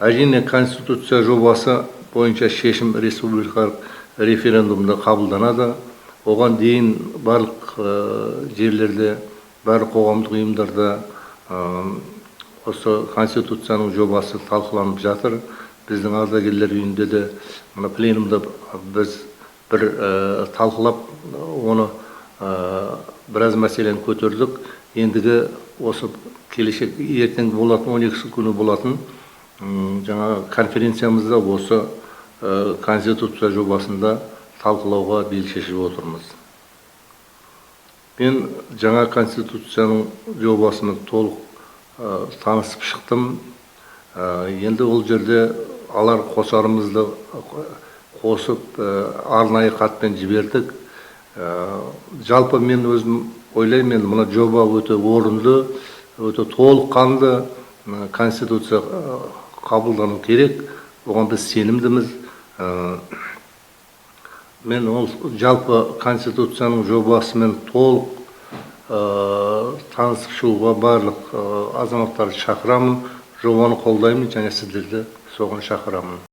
Әрине конституция жобасы бойынша шешім республикалық референдумда қабылданады. Оған дейін барлық жерлерде, барлық қоғамдық ұйымдарда осы конституцияның жобасы талқыланып жатыр. Біздің ардагерлер үйінде де, мына пленумда біз бір талқылап, оны біраз мәселені көтердік. Ендігі осы келешек ертең болатын 12 күні болатын жаңа конференциямызда осы конституция жобасында талқылауға бел шешіп отырмыз. Мен жаңа конституцияның жобасымен толық танысып шықтым. Енді ол жерде алар қосарымызды қосып арнайы хатпен жібердік. Жалпы мен өзім ойлаймын, мына жоба өте орынды, өте толыққанды конституция қабылдану керек. Оған біз сенімдіміз. Мен ол жалпы конституцияның жобасымен толық танысып шығуға барлық азаматтарды шақырамын, жобаны қолдаймын және сіздерді соған шақырамын.